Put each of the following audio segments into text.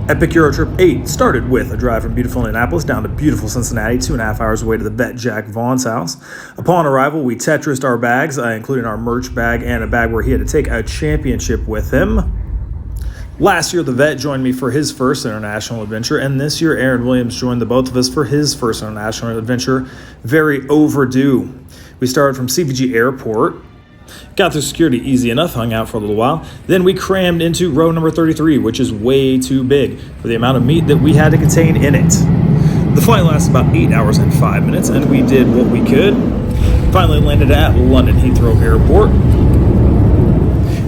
Epic Eurotrip 8 started with a drive from beautiful Indianapolis down to beautiful Cincinnati, 2.5 hours away to the vet Jack Vaughn's house. Upon arrival, we Tetrised our bags, including our merch bag and a bag where he had to take a championship with him. Last year, the vet joined me for his first international adventure, and this year, Aaron Williams joined the both of us for his first international adventure. Very overdue. We started from CVG Airport, got through security easy enough, hung out for a little while. Then we crammed into row number 33, which is way too big for the amount of meat that we had to contain in it. The flight lasted about 8 hours and 5 minutes, and we did what we could. Finally landed at London Heathrow Airport.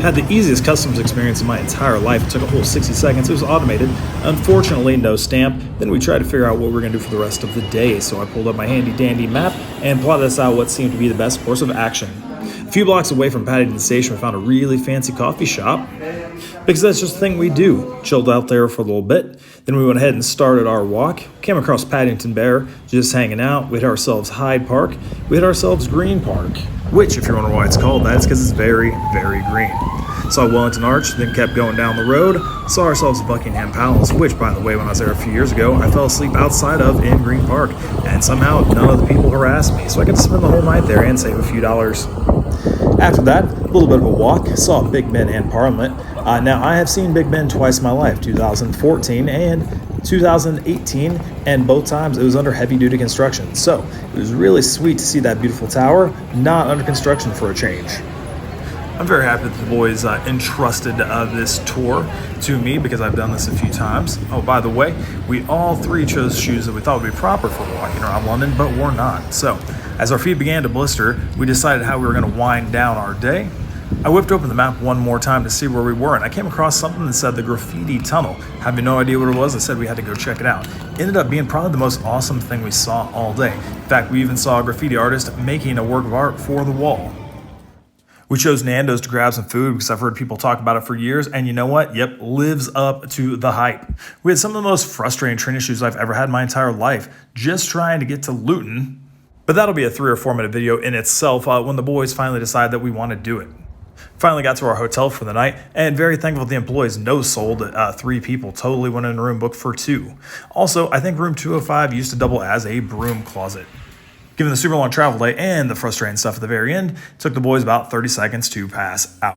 Had the easiest customs experience in my entire life. It took a whole 60 seconds. It was automated. Unfortunately, no stamp. Then we tried to figure out what we were going to do for the rest of the day. So I pulled up my handy dandy map and plotted us out what seemed to be the best course of action. A few blocks away from Paddington Station, we found a really fancy coffee shop because that's just the thing we do. Chilled out there for a little bit. Then we went ahead and started our walk. Came across Paddington Bear, just hanging out. We hit ourselves Hyde Park. We hit ourselves Green Park, which, if you're wondering why it's called that, it's because it's very, very green. Saw Wellington Arch, then kept going down the road. Saw ourselves Buckingham Palace, which, by the way, when I was there a few years ago, I fell asleep outside of in Green Park. And somehow none of the people harassed me, so I got to spend the whole night there and save a few dollars. After that, a little bit of a walk, saw Big Ben and Parliament. Now, I have seen Big Ben twice in my life, 2014 and 2018, and both times it was under heavy-duty construction. So it was really sweet to see that beautiful tower not under construction for a change. I'm very happy that the boys entrusted this tour to me because I've done this a few times. Oh, by the way, we all three chose shoes that we thought would be proper for walking around London, but were not. So, as our feet began to blister, we decided how we were going to wind down our day. I whipped open the map one more time to see where we were, and I came across something that said the Graffiti Tunnel. Having no idea what it was, I said we had to go check it out. Ended up being probably the most awesome thing we saw all day. In fact, we even saw a graffiti artist making a work of art for the wall. We chose Nando's to grab some food because I've heard people talk about it for years, and you know what? Yep, lives up to the hype. We had some of the most frustrating train issues I've ever had in my entire life, just trying to get to Luton. But that'll be a 3 or 4 minute video in itself when the boys finally decide that we want to do it. Finally got to our hotel for the night, and very thankful the employees no-sold 3 people, totally went in a room booked for 2. Also, I think room 205 used to double as a broom closet. Given the super long travel day and the frustrating stuff at the very end, it took the boys about 30 seconds to pass out.